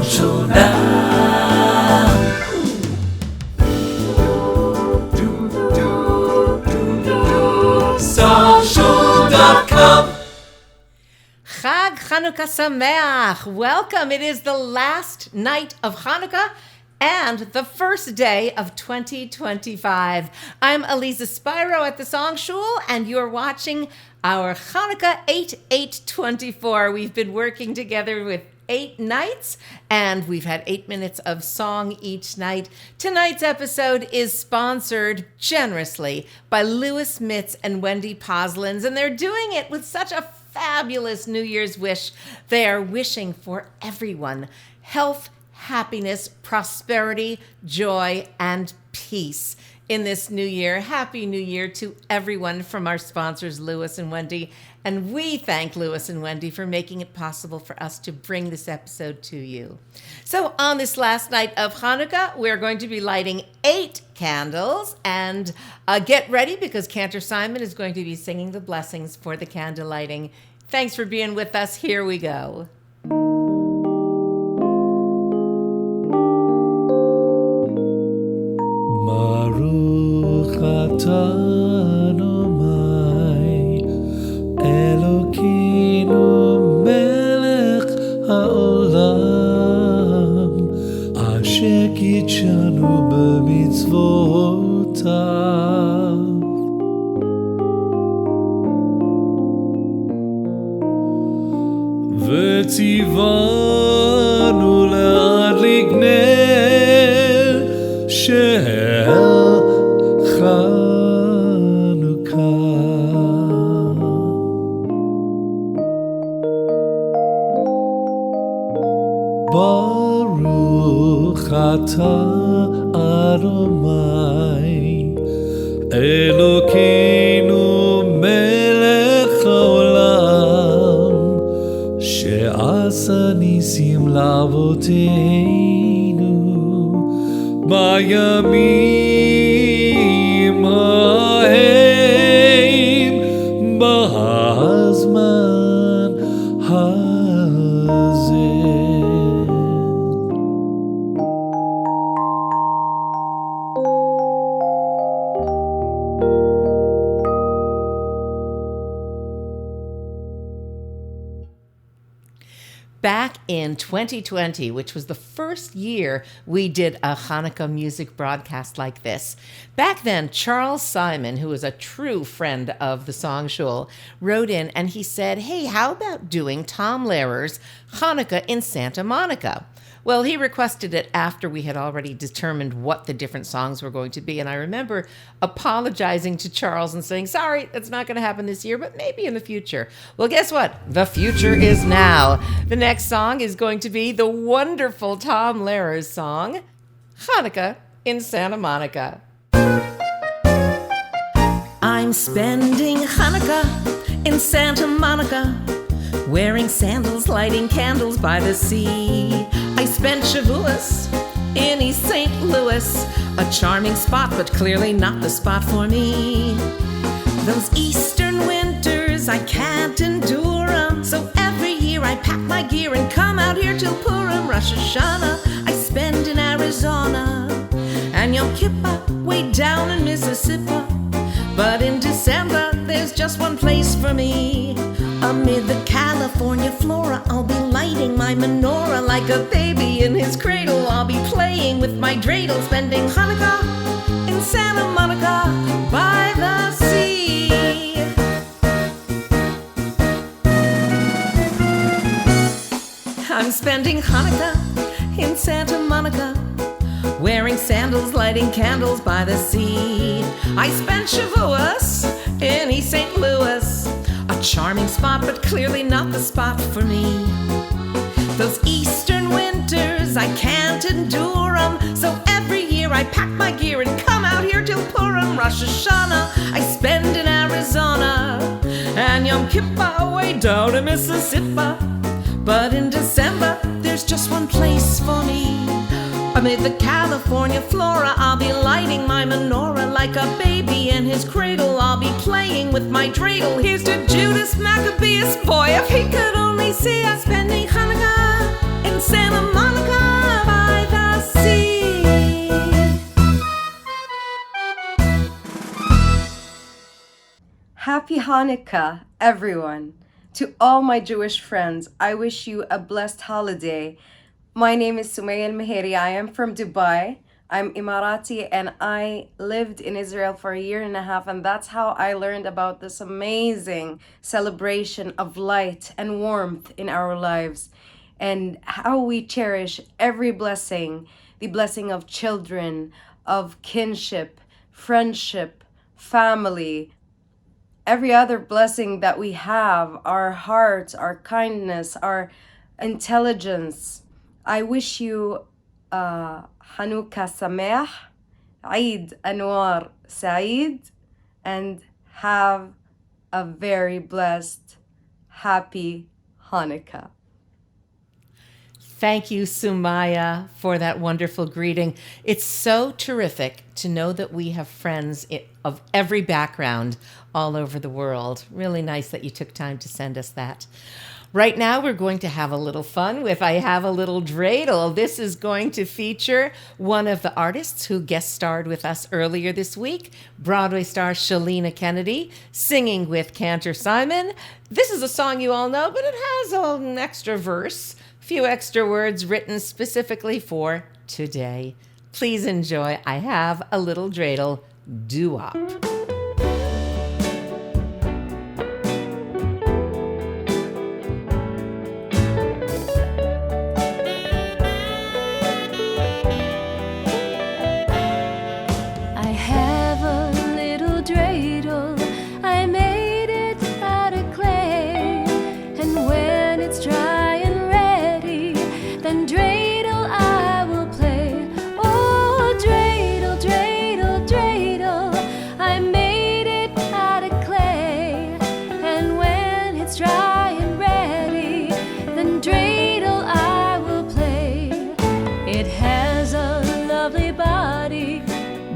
Shul now. SongShul.com. Chag Hanukkah Sameach. Welcome. It is the last night of Hanukkah and the first day of 2025. I'm Aliza Spiro at the Song Shul, and you're watching our Hanukkah 8/8/24. We've been working together with 8 nights, and we've had 8 minutes of song each night. Tonight's episode is sponsored generously by Louis Mitz and Wendy Poslins, and they're doing it with such a fabulous New Year's wish. They are wishing for everyone health, happiness, prosperity, joy, and peace in this new year. Happy New Year to everyone from our sponsors, Louis and Wendy. And we thank Louis and Wendy for making it possible for us to bring this episode to you. So on this last night of Hanukkah, we're going to be lighting 8 candles. And get ready, because Cantor Simon is going to be singing the blessings for the candle lighting. Thanks for being with us. Here we go. Baruch atah Adonai Elokeinu melech haolam asher kitshanu b'mitzvotav v'tzivanu le'adlik ner shel Hanukkah. Baruch atah Adonai Elokeinu melech haolam she'asa nisim la'avoteinu bayamim ha'em b'hazman hazeh. Back in 2020, which was the first year we did a Hanukkah music broadcast like this. Back then, Charles Simon, who is a true friend of the Song Shul, wrote in and he said, hey, how about doing Tom Lehrer's Hanukkah in Santa Monica? Well, he requested it after we had already determined what the different songs were going to be. And I remember apologizing to Charles and saying, sorry, that's not going to happen this year, but maybe in the future. Well, guess what? The future is now. The next song is going to be the wonderful Tom Lehrer's song, Hanukkah in Santa Monica. I'm spending Hanukkah in Santa Monica, wearing sandals, lighting candles by the sea. I spent Shavuos in East St. Louis, a charming spot, but clearly not the spot for me. Those eastern winters, I can't endure 'em, so every year I pack my gear and come out here till Purim. Rosh Hashanah I spend in Arizona, and Yom Kippur way down in Mississippi. But in December there's just one place for me. Amid the California flora, I'll be lighting my menorah. Like a baby in his cradle, I'll be playing with my dreidel, spending Hanukkah in Santa Monica by the sea. I'm spending Hanukkah in Santa Monica, wearing sandals, lighting candles by the sea. I spent Shavuos in East St. Louis, a charming spot, but clearly not the spot for me. Those eastern winters, I can't endure 'em, so every year I pack my gear and come out here till Purim. Rosh Hashanah I spend in Arizona, and Yom Kippur way down in Mississippi. But in December there's just one place for me. Amid the California flora, I'll be lighting my menorah. Like a baby in his cradle, I'll be playing with my dreidel. Here's to Judas Maccabeus, boy, if he could only see us spending Hanukkah in Santa Monica Happy Hanukkah, everyone. To all my Jewish friends, I wish you a blessed holiday. My name is Sumaiiah Almheiri. I am from Dubai. I'm Emirati and I lived in Israel for a year and a half, and that's how I learned about this amazing celebration of light and warmth in our lives and how we cherish every blessing, the blessing of children, of kinship, friendship, family, every other blessing that we have, our hearts, our kindness, our intelligence. I wish you Hanukkah Sameach, Eid Anwar Saeed, and have a very blessed, happy Hanukkah. Thank you, Sumaiiah, for that wonderful greeting. It's so terrific to know that we have friends of every background all over the world. Really nice that you took time to send us that. Right now, we're going to have a little fun with I Have a Little Dreidel. This is going to feature one of the artists who guest starred with us earlier this week, Broadway star Chilina Kennedy, singing with Cantor Simon. This is a song you all know, but it has an extra verse, a few extra words written specifically for today. Please enjoy I Have a Little Dreidel doo-wop.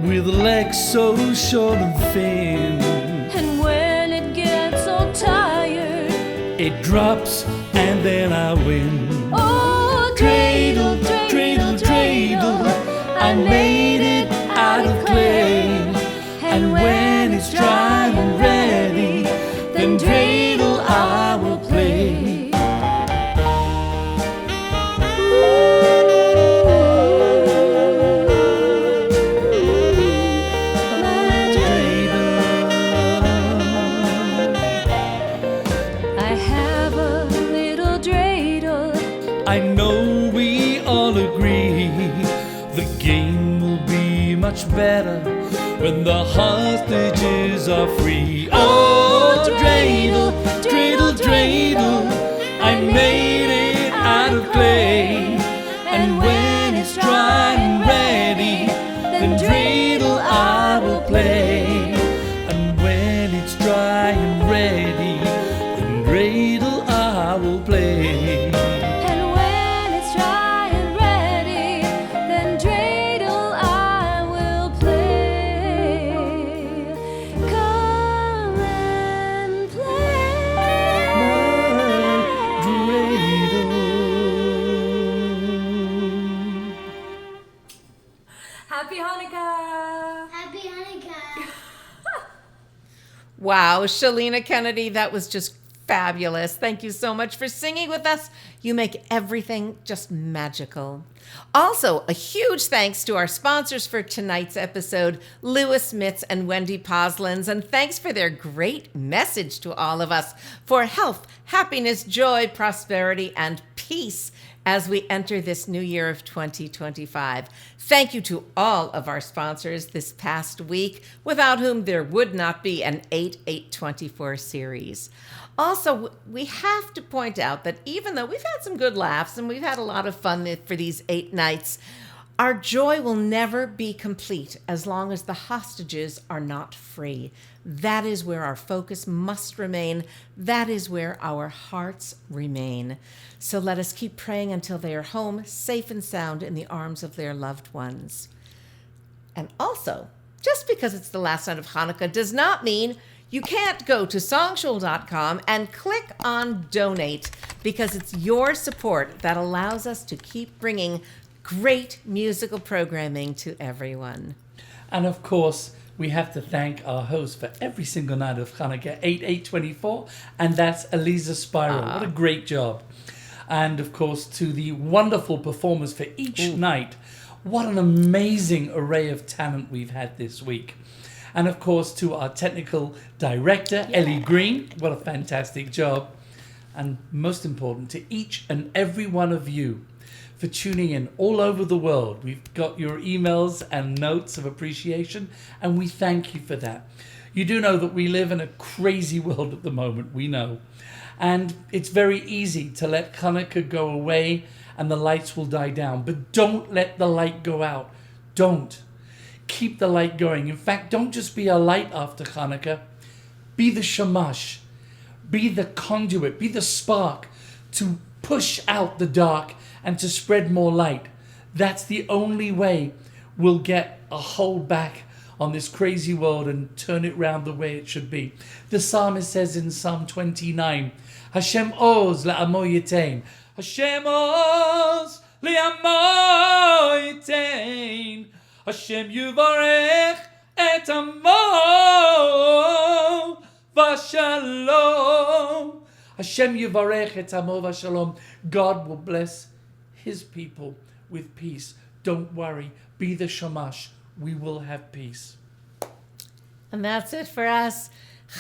With legs so short and thin, and when it gets so tired, it drops and then I win. Oh, dreidel, dreidel, dreidel, I made it out of clay. And when it's dry and ready, then dreidel I will play. I know we all agree the game will be much better when the hostages are free. Oh, dreidel, dreidel, dreidel, I made it out of clay. And when it's dry and ready, then dreidel I will play. And when it's dry and ready, then dreidel I will play. Happy Hanukkah! Happy Hanukkah! Wow, Chilina Kennedy, that was just fabulous. Thank you so much for singing with us. You make everything just magical. Also, a huge thanks to our sponsors for tonight's episode, Lewis Mitz and Wendy Poslins, and thanks for their great message to all of us for health, happiness, joy, prosperity, and peace as we enter this new year of 2025. Thank you to all of our sponsors this past week, without whom there would not be an 8/8/24 series. Also, we have to point out that even though we've had some good laughs and we've had a lot of fun for these 8 nights, our joy will never be complete as long as the hostages are not free. That is where our focus must remain. That is where our hearts remain. So let us keep praying until they are home, safe and sound in the arms of their loved ones. And also, just because it's the last night of Hanukkah does not mean you can't go to songshul.com and click on donate, because it's your support that allows us to keep bringing great musical programming to everyone. And of course, we have to thank our host for every single night of Hanukkah, 8/8/24, and that's Aliza Spiro. What a great job. And of course, to the wonderful performers for each night. What an amazing array of talent we've had this week. And of course, to our technical director, Ellie Green. What a fantastic job. And most important, to each and every one of you for tuning in all over the world. We've got your emails and notes of appreciation, and we thank you for that. You do know that we live in a crazy world at the moment, we know. And it's very easy to let Hanukkah go away and the lights will die down. But don't let the light go out. Don't. Keep the light going. In fact, don't just be a light after Hanukkah. Be the shamash. Be the conduit. Be the spark to push out the dark and to spread more light. That's the only way we'll get a hold back on this crazy world and turn it round the way it should be. The psalmist says in Psalm 29, Hashem oz la'amo yitain. Hashem oz la'amo yitain. Hashem yuvarech et amo v'shalom. Hashem yuvarech et amo v'shalom. God will bless his people with peace. Don't worry. Be the shamash. We will have peace. And that's it for us.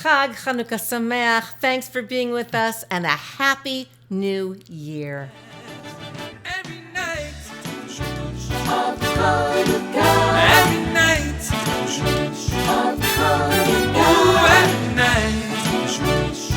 Chag Chanukah Sameach. Thanks for being with us, and a happy new year. Every night of Hanukkah. every night Of Hanukkah. every night